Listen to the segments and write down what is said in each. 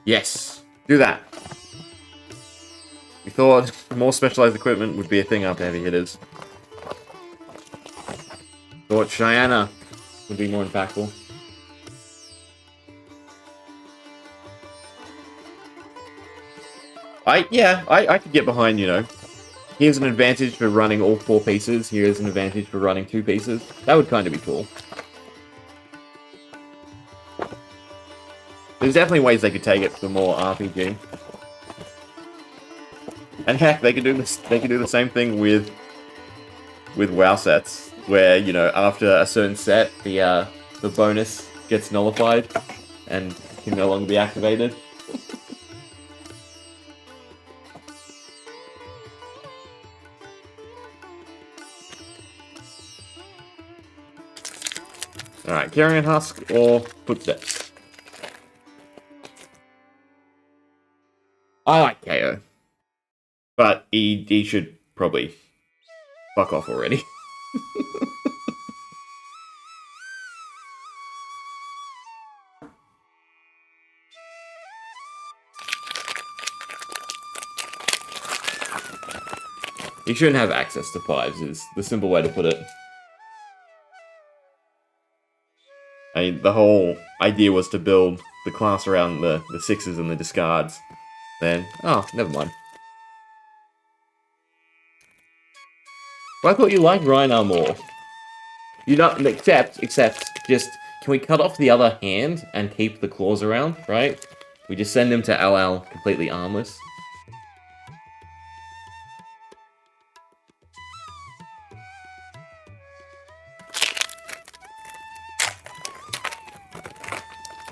Yes, do that. We thought more specialized equipment would be a thing after heavy hitters. Thought Cheyenne would be more impactful. I could get behind, you know. Here's an advantage for running all 4 pieces. Here's an advantage for running 2 pieces. That would kind of be cool. There's definitely ways they could take it for more RPG. And heck, they could do this. They could do the same thing with WoW sets, where, you know, after a certain set, the bonus gets nullified and can no longer be activated. Alright, Carrion Husk or Footsteps? I like KO. But he should probably fuck off already. He shouldn't have access to 5s, is the simple way to put it. I mean, the whole idea was to build the class around the 6s and the discards. Then, oh, never mind. Well, I thought you liked Rhinar more. You don't, except, just, can we cut off the other hand and keep the claws around, right? We just send him to LL completely armless.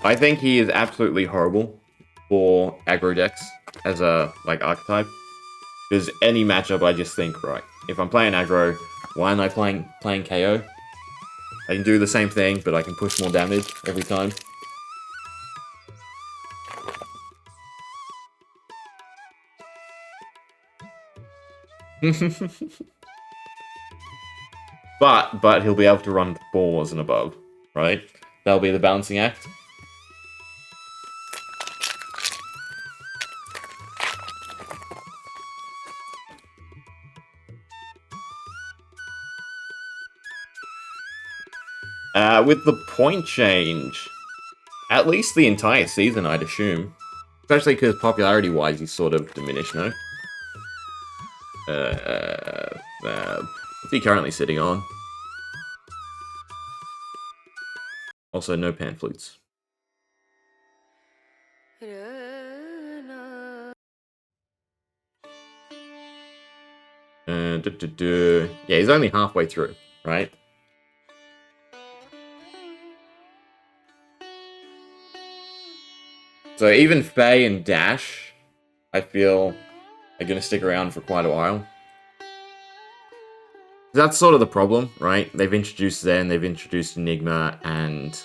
I think he is absolutely horrible for aggro decks as a, like, archetype. Because any matchup, I just think, right, if I'm playing aggro, why am I playing KO? I can do the same thing, but I can push more damage every time. But he'll be able to run 4s and above, right? That'll be the balancing act. With the point change, at least the entire season, I'd assume. Especially because popularity-wise, he's sort of diminished, no? What's he currently sitting on? Also, no pan flutes. Yeah, he's only halfway through, right? So even Faye and Dash, I feel, are going to stick around for quite a while. That's sort of the problem, right? They've introduced Zen, they've introduced Enigma, and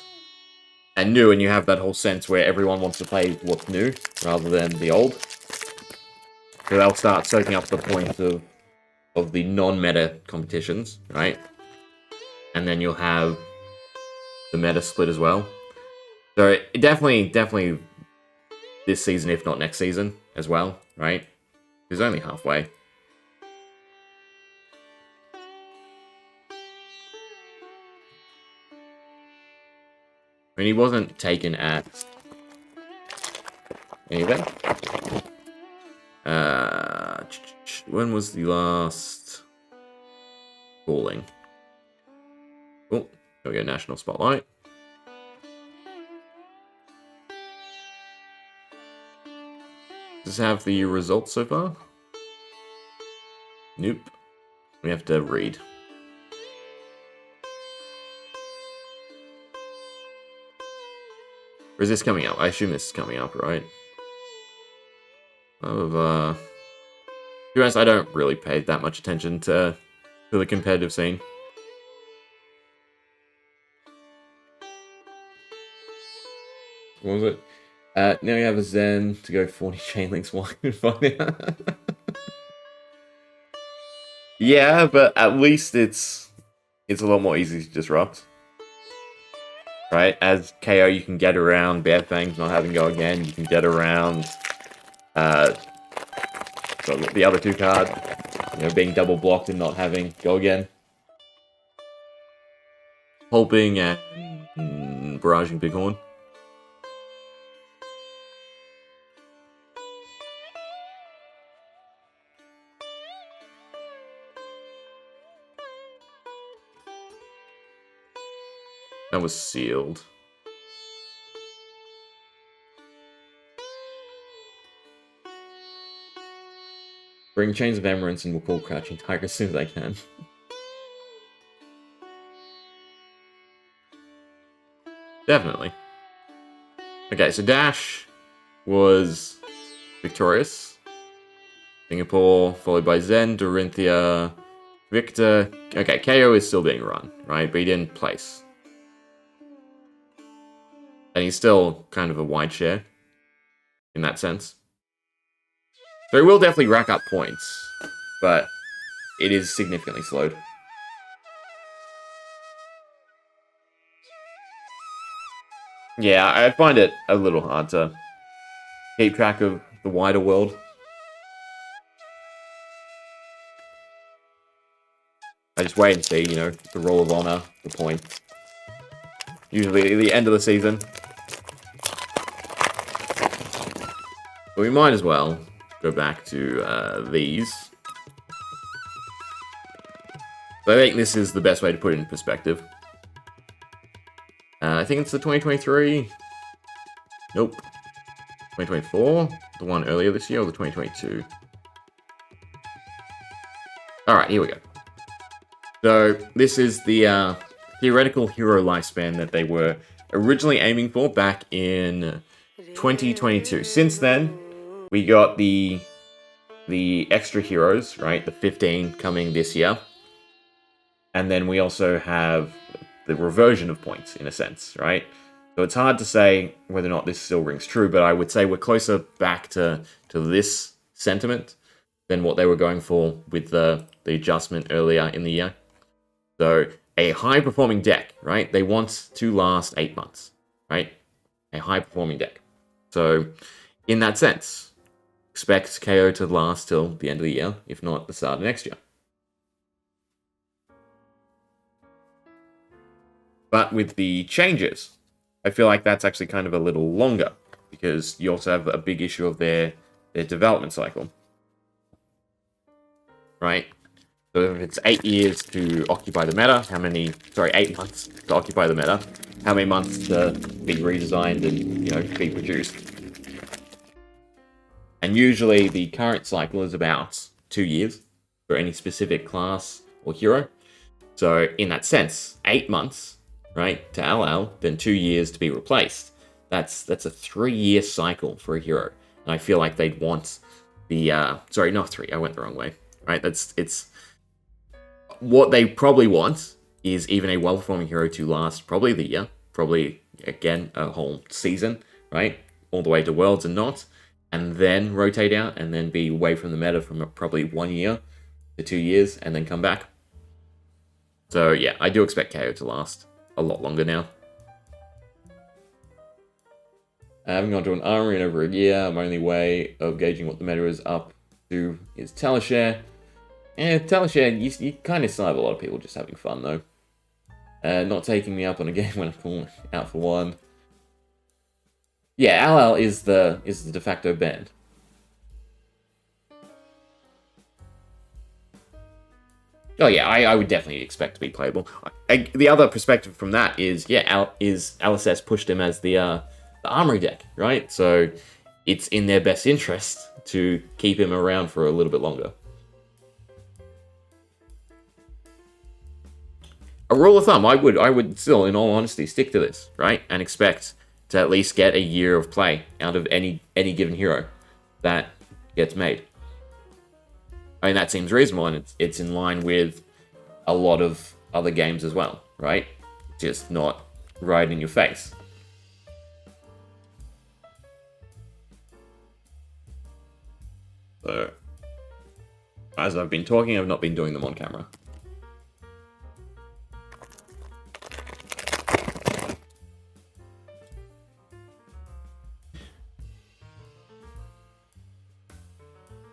new, and you have that whole sense where everyone wants to play what's new, rather than the old. So they'll start soaking up the points of the non-meta competitions, right? And then you'll have the meta split as well. So it definitely this season, if not next season, as well, right? He's only halfway. I mean, he wasn't taken at anything. When was the last calling? Oh, there we go, National Spotlight. Does this have the results so far? Nope. We have to read. Or is this coming up? I assume this is coming up, right? To be honest, I don't really pay that much attention to the competitive scene. What was it? Now you have a Zen to go 40 chain links wide and find out. Yeah, but at least it's a lot more easy to disrupt. right? As KO, you can get around Bare Fangs not having go again. You can get around so the other 2 cards, you know, being double blocked and not having go again. Hulping and barraging Bighorn. That was sealed. Bring Chains of Emerence and we'll pull Crouching Tiger as soon as I can. Definitely. Okay, so Dash was victorious. Singapore, followed by Zen, Dorinthia, Victor. Okay, KO is still being run, right? But he didn't place. And he's still kind of a wide share in that sense. So he will definitely rack up points, but it is significantly slowed. Yeah, I find it a little hard to keep track of the wider world. I just wait and see, you know, the Roll of Honor, the points. Usually at the end of the season. But we might as well go back to these. So I think this is the best way to put it in perspective. I think it's the 2023. Nope. 2024? The one earlier this year, or the 2022? Alright, here we go. So, this is the theoretical hero lifespan that they were originally aiming for back in 2022. Since then, we got the extra heroes, right? The 15 coming this year. And then we also have the reversion of points, in a sense, right? So it's hard to say whether or not this still rings true, but I would say we're closer back to this sentiment than what they were going for with the adjustment earlier in the year. So a high-performing deck, right? They want to last 8 months, right? A high-performing deck. So in that sense, expect KO to last till the end of the year, if not the start of next year. But with the changes, I feel like that's actually kind of a little longer, because you also have a big issue of their development cycle. Right? So if it's 8 years to occupy the meta, 8 months to occupy the meta, how many months to be redesigned and, you know, be produced? And usually the current cycle is about 2 years for any specific class or hero. So in that sense, 8 months, right, to LL, then 2 years to be replaced. That's a 3-year cycle for a hero. And I feel like they'd want the sorry, not 3, I went the wrong way. Right? It's what they probably want is even a well-performing hero to last probably the year, probably again a whole season, right? All the way to Worlds and not, and then rotate out and then be away from the meta from probably 1 year to 2 years and then come back. So yeah, I do expect KO to last a lot longer now. I haven't gone to an armory in over a year. My only way of gauging what the meta is up to is Teleshare. Teleshare, you kind of still have a lot of people just having fun though. Not taking me up on a game when I'm pulling out for one. Yeah, LL is the de facto band. Oh yeah, I would definitely expect to be playable. The other perspective from that is, yeah, LSS pushed him as the armory deck, right? So it's in their best interest to keep him around for a little bit longer. A rule of thumb, I would still, in all honesty, stick to this, right? And expect to at least get a year of play out of any given hero that gets made. I mean, that seems reasonable, and it's in line with a lot of other games as well, right? Just not right in your face. So, as I've been talking, I've not been doing them on camera.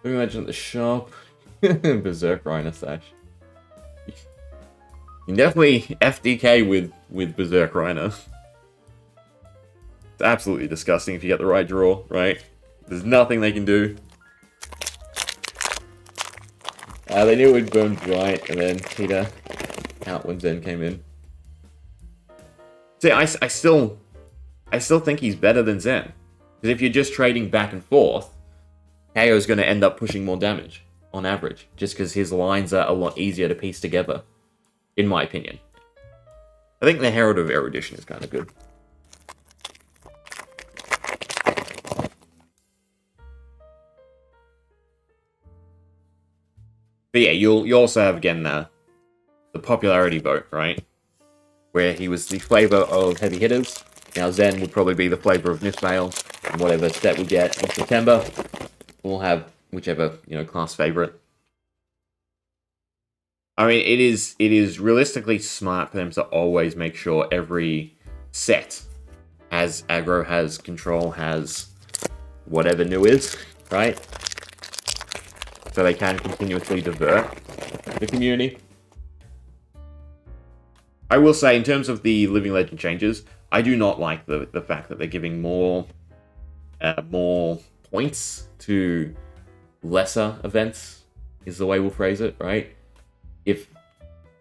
Living Legend at the shop. Berserk Rhino Sash. You can definitely FDK with Berserk Rhino. It's absolutely disgusting if you get the right draw, right? There's nothing they can do. They knew it would burn right, and then Peter out when Zen came in. See, I still think he's better than Zen. Because if you're just trading back and forth, KO's going to end up pushing more damage, on average. Just because his lines are a lot easier to piece together, in my opinion. I think the Herald of Erudition is kind of good. But yeah, you also have, again, the popularity vote, right? Where he was the flavor of heavy hitters. Now Zen would probably be the flavor of Mistmail. And whatever set we get in September, we'll have whichever, class favorite. I mean, it is realistically smart for them to always make sure every set has aggro, has control, has whatever new is, right? So they can continuously divert the community. I will say, in terms of the Living Legend changes, I do not like the fact that they're giving more points to lesser events, is the way we'll phrase it, right? If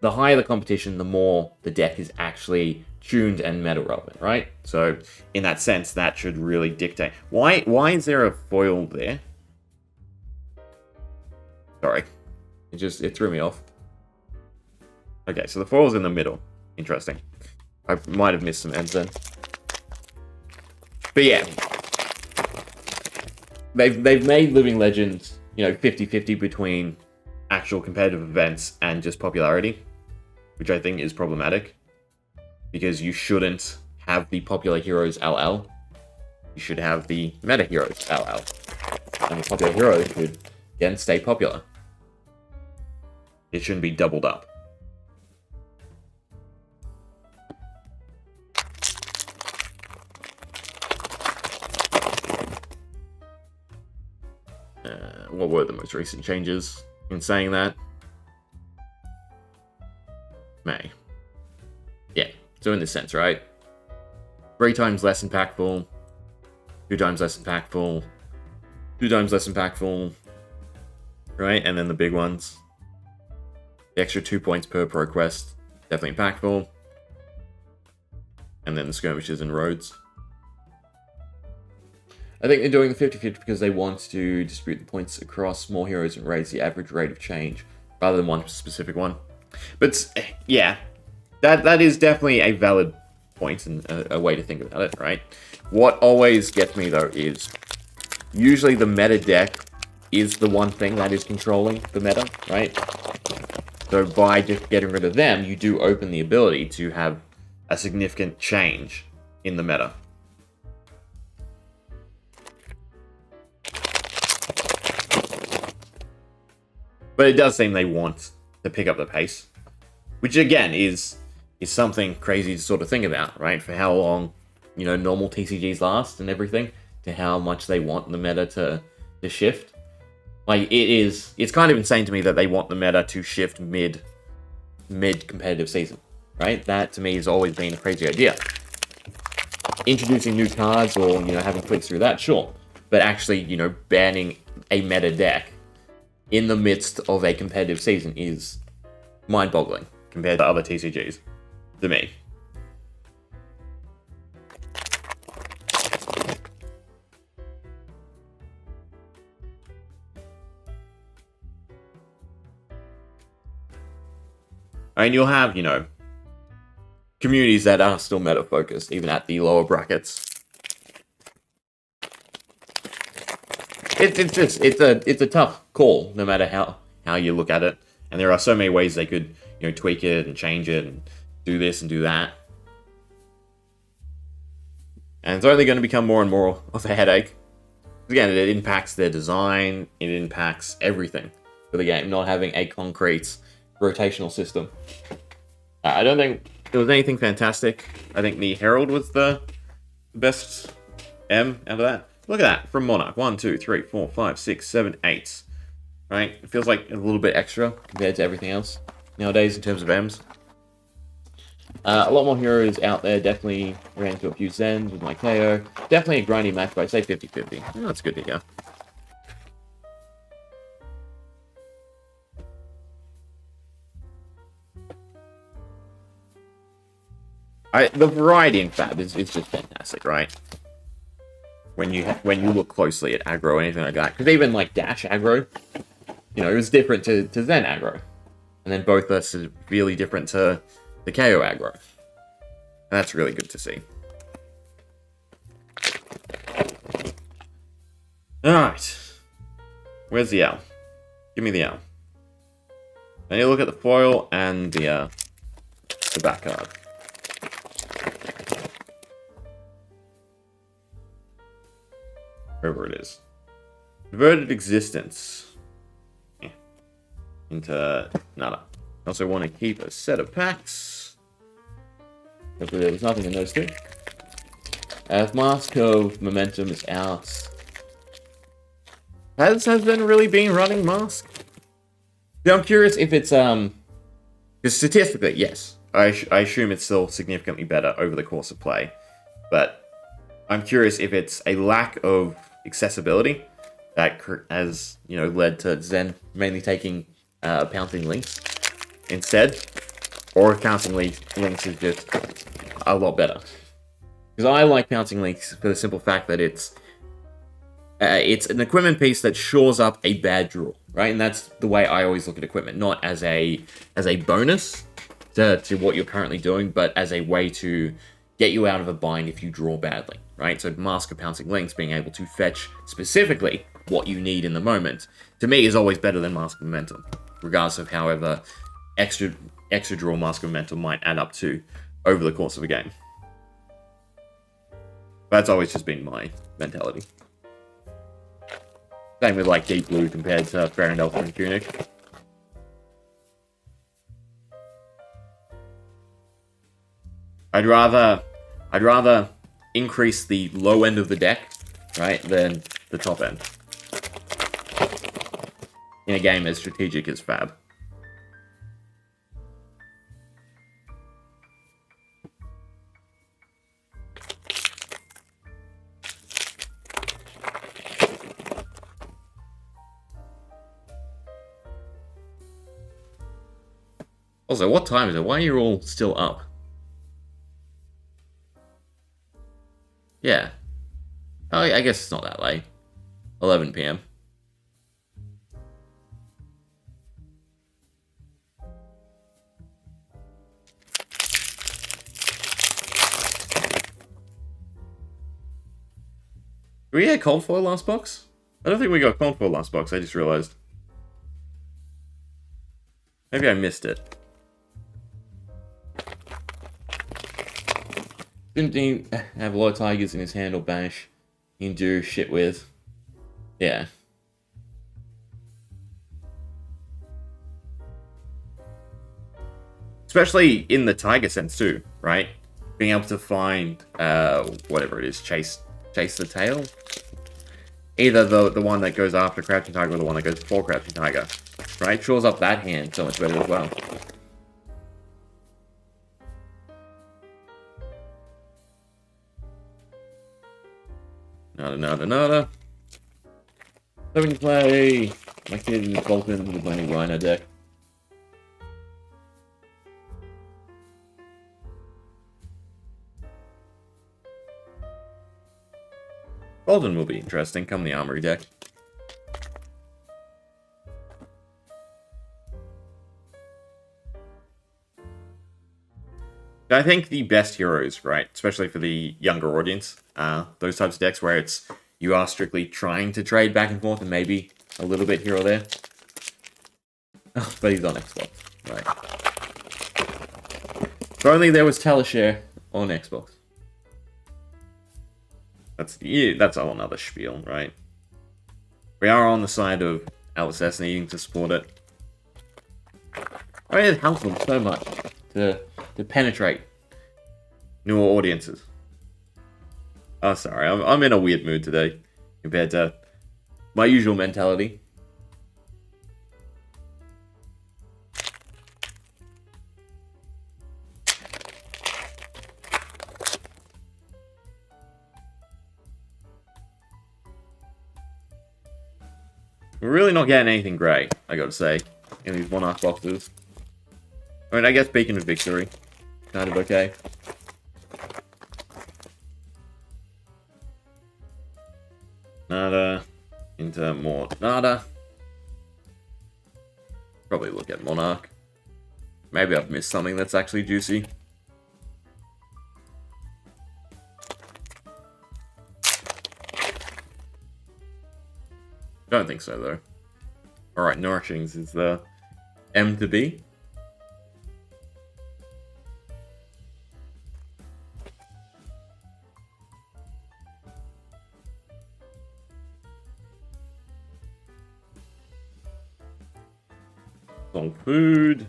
the higher the competition, the more the deck is actually tuned and meta relevant, right? So in that sense, that should really dictate. Why is there a foil there? Sorry, it threw me off. Okay, so the foil's in the middle. Interesting. I might have missed some ends then. But yeah, they've made Living Legends, 50-50 between actual competitive events and just popularity, which I think is problematic, because you shouldn't have the popular heroes LL. You should have the meta heroes LL, and the popular heroes should again stay popular. It shouldn't be doubled up. What were the most recent changes in saying that? May. Yeah, so in this sense, right? 3 times less impactful, 2 times less impactful, 2 times less impactful, right? And then the big ones. The extra 2 points per pro quest, definitely impactful. And then the skirmishes and roads. I think they're doing the 50-50 because they want to distribute the points across more heroes and raise the average rate of change, rather than one specific one. But yeah, that is definitely a valid point and a way to think about it, right? What always gets me, though, is usually the meta deck is the one thing that is controlling the meta, right? So by just getting rid of them, you do open the ability to have a significant change in the meta. But it does seem they want to pick up the pace, which again is something crazy to sort of think about, right? For how long, normal TCGs last and everything, to how much they want the meta to shift. Like, it's kind of insane to me that they want the meta to shift mid competitive season, right? That to me has always been a crazy idea. Introducing new cards or, having clicks through that, sure. But actually, banning a meta deck in the midst of a competitive season is mind-boggling compared to other TCGs, to me. I mean, you'll have, communities that are still meta-focused, even at the lower brackets. It's a tough call, no matter how you look at it. And there are so many ways they could, tweak it and change it and do this and do that. And it's only going to become more and more of a headache. Again, it impacts their design, it impacts everything for the game, not having a concrete rotational system. I don't think there was anything fantastic. I think the Herald was the best M out of that. Look at that, from Monarch. 1, 2, 3, 4, 5, 6, 7, 8. right? It feels like a little bit extra compared to everything else nowadays in terms of M's. A lot more heroes out there. Definitely ran into a few Zens with my KO. Definitely a grindy match, but I'd say 50-50. Oh, that's good to go. The variety in Fab is just fantastic, right? When you look closely at aggro or anything like that, because even like Dash aggro, it was different to Zen aggro, and then both are severely different to the KO aggro, and that's really good to see. All right, where's the L? Give me the L. I need to look at the foil and the back card. Wherever it is. Diverted Existence. Yeah. Into nada. I also want to keep a set of packs. Hopefully there was nothing in those two. If Mask of Momentum is out. Has been really been running Mask? Yeah, I'm curious if it's because statistically, yes. I assume it's still significantly better over the course of play. But I'm curious if it's a lack of accessibility that has, led to Zen mainly taking Pouncing Links instead, or if Pouncing Links is just a lot better. Because I like Pouncing Links for the simple fact that it's an equipment piece that shores up a bad draw, right? And that's the way I always look at equipment, not as a bonus to what you're currently doing, but as a way to get you out of a bind if you draw badly, right? So Mask of Pouncing Links, being able to fetch specifically what you need in the moment, to me is always better than Mask of Momentum, regardless of however extra draw Mask of Momentum might add up to over the course of a game. That's always just been my mentality. Same with like Deep Blue compared to Farindelta and Tunic. I'd rather increase the low end of the deck, right, than the top end. In a game as strategic as Fab. Also, what time is it? Why are you all still up? Yeah. Oh, I guess it's not that late. 11 p.m. Did we get cold foil last box? I don't think we got cold foil last box, I just realized. Maybe I missed it. Didn't he have a lot of tigers in his hand or banish? He can do shit with. Yeah. Especially in the tiger sense too, right? Being able to find whatever it is, chase the tail. Either the one that goes after Crouching Tiger or the one that goes before Crouching Tiger. Right? Shores up that hand so much better as well. Nada. Having to play my kid in Bolton with my Rhino deck. Bolton will be interesting, come the Armory deck. I think the best heroes, right, especially for the younger audience, those types of decks where it's you are strictly trying to trade back and forth and maybe a little bit here or there. Oh, but he's on Xbox, right. If only there was Teleshare on Xbox. That's a whole nother spiel, right? We are on the side of LSS needing to support it. I mean, it helps them so much to penetrate newer audiences. Oh, sorry, I'm in a weird mood today compared to my usual mentality. We're really not getting anything great, I gotta say, in these Monarch boxes. I mean, I guess Beacon of Victory. Kind of okay. Nada. Into more nada. Probably look at Monarch. Maybe I've missed something that's actually juicy. Don't think so, though. Alright, Nourishings is the M to B. Some food.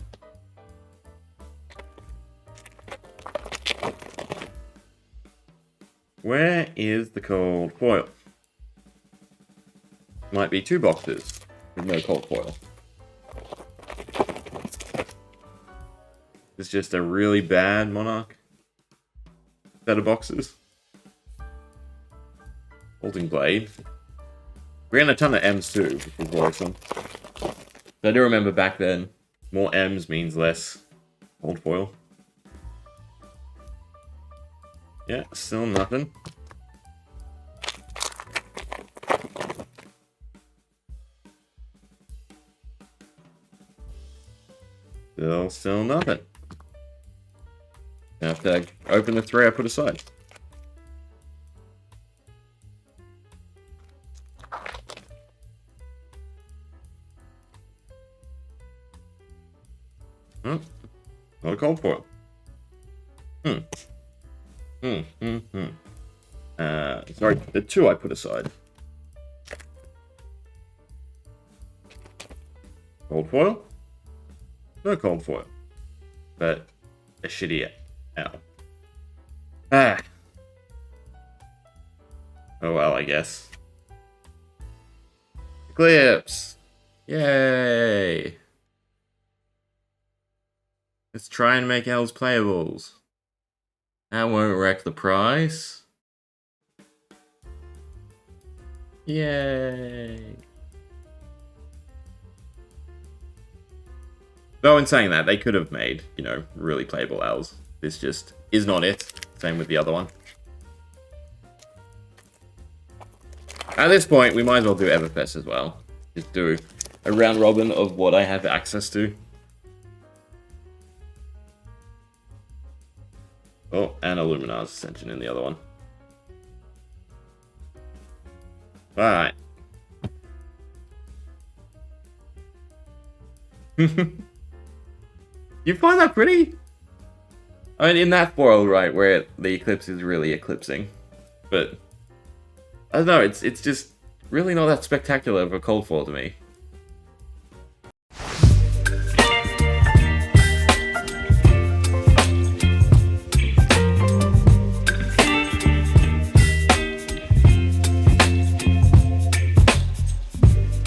Where is the cold foil? Might be 2 boxes with no cold foil. It's just a really bad Monarch set of boxes. Holding Blade. We're getting a ton of M's too, which is worrisome. I do remember back then, more M's means less cold foil. Yeah, still nothing. Still nothing. I have to open the 3 I put aside. Oh, not a cold foil. Sorry, the 2 I put aside. Cold foil? No cold foil. But a shitty L. Ah. Oh well, I guess. Eclipse! Yay! Let's try and make L's playables. That won't wreck the price. Yay! Though in saying that, they could have made, you know, really playable L's. This just is not it. Same with the other one. At this point, we might as well do Everfest as well. Just do a round robin of what I have access to. Oh, and Illuminar's Ascension in the other one. Alright. You find that pretty? I mean, in that foil, right, where the eclipse is really eclipsing. But, I don't know, it's just really not that spectacular of a cold foil to me.